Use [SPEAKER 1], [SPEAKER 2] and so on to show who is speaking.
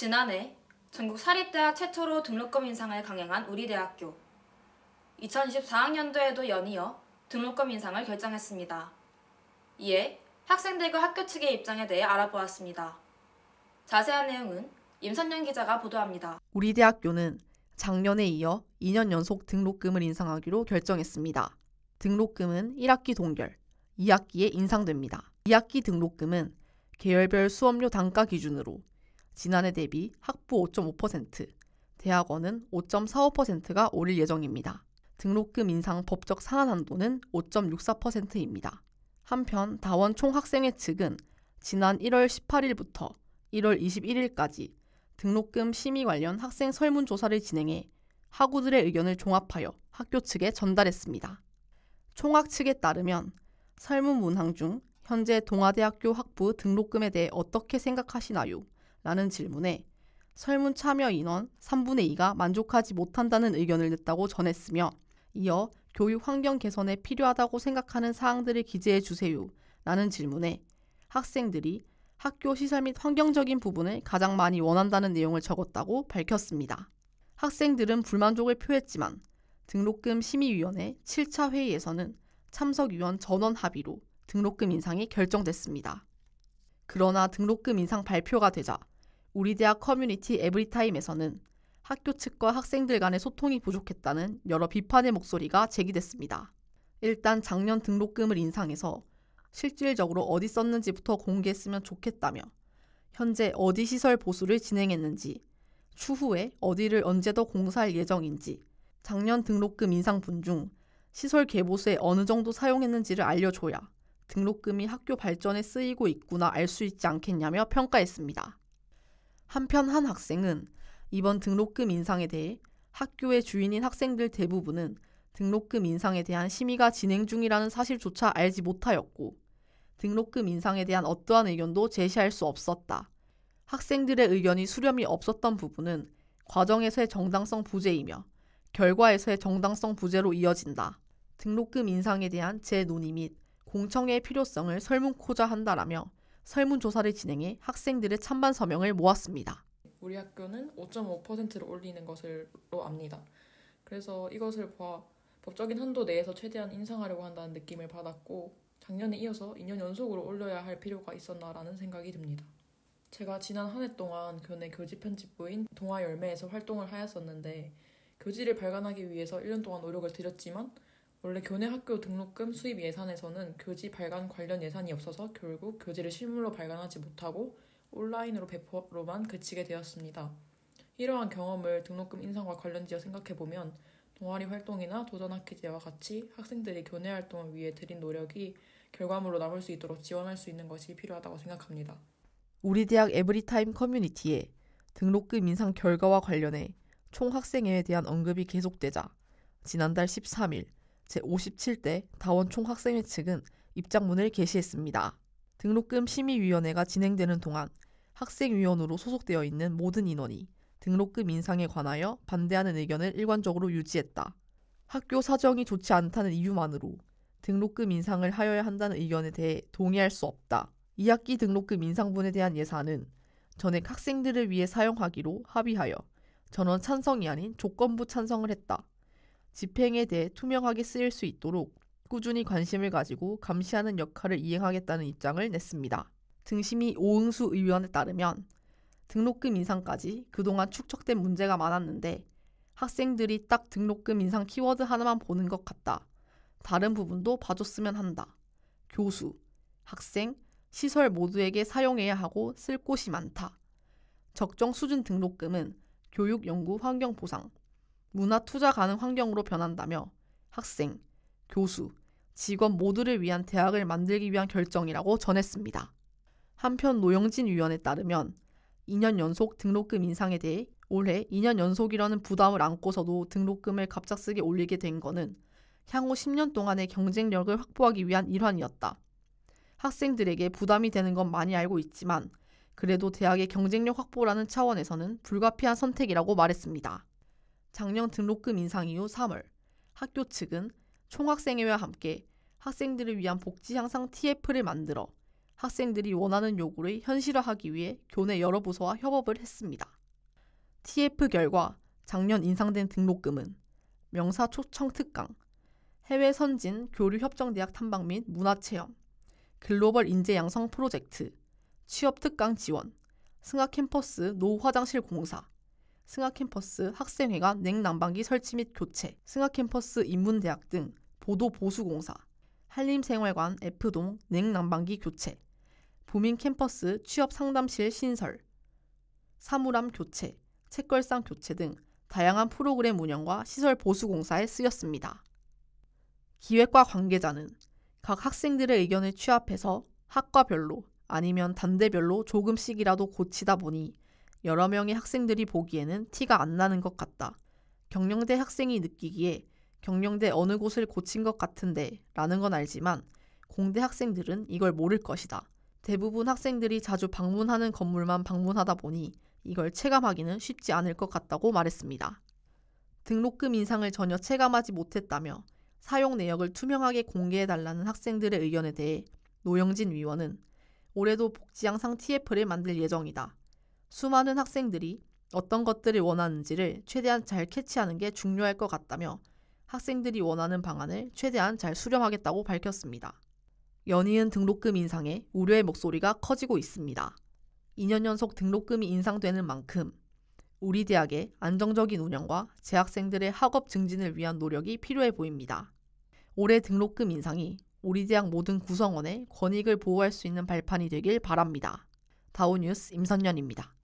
[SPEAKER 1] 지난해 전국 사립대학 최초로 등록금 인상을 강행한 우리 대학교. 2024학년도에도 연이어 등록금 인상을 결정했습니다. 이에 학생들과 학교 측의 입장에 대해 알아보았습니다. 자세한 내용은 임선영 기자가 보도합니다.
[SPEAKER 2] 우리 대학교는 작년에 이어 2년 연속 등록금을 인상하기로 결정했습니다. 등록금은 1학기 동결, 2학기에 인상됩니다. 2학기 등록금은 계열별 수업료 단가 기준으로 지난해 대비 학부 5.5%, 대학원은 5.45%가 오를 예정입니다. 등록금 인상 법적 상한 한도는 5.64%입니다. 한편 다원 총학생회 측은 지난 1월 18일부터 1월 21일까지 등록금 심의 관련 학생 설문조사를 진행해 학우들의 의견을 종합하여 학교 측에 전달했습니다. 총학 측에 따르면 설문 문항 중 현재 동아대학교 학부 등록금에 대해 어떻게 생각하시나요? 라는 질문에 설문 참여 인원 3분의 2가 만족하지 못한다는 의견을 냈다고 전했으며 이어 교육 환경 개선에 필요하다고 생각하는 사항들을 기재해 주세요. 라는 질문에 학생들이 학교 시설 및 환경적인 부분을 가장 많이 원한다는 내용을 적었다고 밝혔습니다. 학생들은 불만족을 표했지만 등록금 심의위원회 7차 회의에서는 참석위원 전원 합의로 등록금 인상이 결정됐습니다. 그러나 등록금 인상 발표가 되자 우리 대학 커뮤니티 에브리타임에서는 학교 측과 학생들 간의 소통이 부족했다는 여러 비판의 목소리가 제기됐습니다. 일단 작년 등록금을 인상해서 실질적으로 어디 썼는지부터 공개했으면 좋겠다며 현재 어디 시설 보수를 진행했는지, 추후에 어디를 언제 더 공사할 예정인지, 작년 등록금 인상분 중 시설 개보수에 어느 정도 사용했는지를 알려줘야 등록금이 학교 발전에 쓰이고 있구나 알 수 있지 않겠냐며 평가했습니다. 한편 한 학생은 이번 등록금 인상에 대해 학교의 주인인 학생들 대부분은 등록금 인상에 대한 심의가 진행 중이라는 사실조차 알지 못하였고 등록금 인상에 대한 어떠한 의견도 제시할 수 없었다. 학생들의 의견이 수렴이 없었던 부분은 과정에서의 정당성 부재이며 결과에서의 정당성 부재로 이어진다. 등록금 인상에 대한 재논의 및 공청회의 필요성을 설문코자 한다라며 설문조사를 진행해 학생들의 찬반 서명을 모았습니다.
[SPEAKER 3] 우리 학교는 5.5%를 올리는 것으로 압니다. 그래서 이것을 법적인 한도 내에서 최대한 인상하려고 한다는 느낌을 받았고 작년에 이어서 2년 연속으로 올려야 할 필요가 있었나라는 생각이 듭니다. 제가 지난 한 해 동안 교내 교지 편집부인 동아열매에서 활동을 하였었는데 교지를 발간하기 위해서 1년 동안 노력을 들였지만 원래 교내 학교 등록금 수입 예산에서는 교지 발간 관련 예산이 없어서 결국 교지를 실물로 발간하지 못하고 온라인으로 배포로만 그치게 되었습니다. 이러한 경험을 등록금 인상과 관련지어 생각해보면 동아리 활동이나 도전학회제와 같이 학생들이 교내 활동을 위해 들인 노력이 결과물로 남을 수 있도록 지원할 수 있는 것이 필요하다고 생각합니다.
[SPEAKER 2] 우리 대학 에브리타임 커뮤니티에 등록금 인상 결과와 관련해 총학생회에 대한 언급이 계속되자 지난달 13일 제57대 다원 총학생회 측은 입장문을 게시했습니다. 등록금 심의위원회가 진행되는 동안 학생위원으로 소속되어 있는 모든 인원이 등록금 인상에 관하여 반대하는 의견을 일관적으로 유지했다. 학교 사정이 좋지 않다는 이유만으로 등록금 인상을 하여야 한다는 의견에 대해 동의할 수 없다. 2학기 등록금 인상분에 대한 예산은 전액 학생들을 위해 사용하기로 합의하여 전원 찬성이 아닌 조건부 찬성을 했다. 집행에 대해 투명하게 쓰일 수 있도록 꾸준히 관심을 가지고 감시하는 역할을 이행하겠다는 입장을 냈습니다. 등심이 오응수 의원에 따르면 등록금 인상까지 그동안 축적된 문제가 많았는데 학생들이 딱 등록금 인상 키워드 하나만 보는 것 같다. 다른 부분도 봐줬으면 한다. 교수, 학생, 시설 모두에게 사용해야 하고 쓸 곳이 많다. 적정 수준 등록금은 교육, 연구, 환경 보상, 문화 투자 가능 환경으로 변한다며 학생, 교수, 직원 모두를 위한 대학을 만들기 위한 결정이라고 전했습니다. 한편 노영진 위원에 따르면 2년 연속 등록금 인상에 대해 올해 2년 연속이라는 부담을 안고서도 등록금을 갑작스레 올리게 된 것은 향후 10년 동안의 경쟁력을 확보하기 위한 일환이었다. 학생들에게 부담이 되는 건 많이 알고 있지만 그래도 대학의 경쟁력 확보라는 차원에서는 불가피한 선택이라고 말했습니다. 작년 등록금 인상 이후 3월 학교 측은 총학생회와 함께 학생들을 위한 복지 향상 TF를 만들어 학생들이 원하는 요구를 현실화하기 위해 교내 여러 부서와 협업을 했습니다. TF 결과 작년 인상된 등록금은 명사 초청 특강, 해외 선진 교류 협정대학 탐방 및 문화체험, 글로벌 인재 양성 프로젝트, 취업 특강 지원, 승하 캠퍼스 노후 화장실 공사, 승하 캠퍼스 학생회관 냉난방기 설치 및 교체, 승하 캠퍼스 인문대학 등 보도 보수 공사, 한림생활관 F동 냉난방기 교체, 부민 캠퍼스 취업 상담실 신설, 사물함 교체, 책걸상 교체 등 다양한 프로그램 운영과 시설 보수 공사에 쓰였습니다. 기획과 관계자는 각 학생들의 의견을 취합해서 학과별로 아니면 단대별로 조금씩이라도 고치다 보니 여러 명의 학생들이 보기에는 티가 안 나는 것 같다. 경영대 학생이 느끼기에 경영대 어느 곳을 고친 것 같은데 라는 건 알지만 공대 학생들은 이걸 모를 것이다. 대부분 학생들이 자주 방문하는 건물만 방문하다 보니 이걸 체감하기는 쉽지 않을 것 같다고 말했습니다. 등록금 인상을 전혀 체감하지 못했다며 사용 내역을 투명하게 공개해달라는 학생들의 의견에 대해 노영진 위원은 올해도 복지 향상 TF를 만들 예정이다. 수많은 학생들이 어떤 것들을 원하는지를 최대한 잘 캐치하는 게 중요할 것 같다며 학생들이 원하는 방안을 최대한 잘 수렴하겠다고 밝혔습니다. 연이은 등록금 인상에 우려의 목소리가 커지고 있습니다. 2년 연속 등록금이 인상되는 만큼 우리 대학의 안정적인 운영과 재학생들의 학업 증진을 위한 노력이 필요해 보입니다. 올해 등록금 인상이 우리 대학 모든 구성원의 권익을 보호할 수 있는 발판이 되길 바랍니다. 다우뉴스 임선연입니다.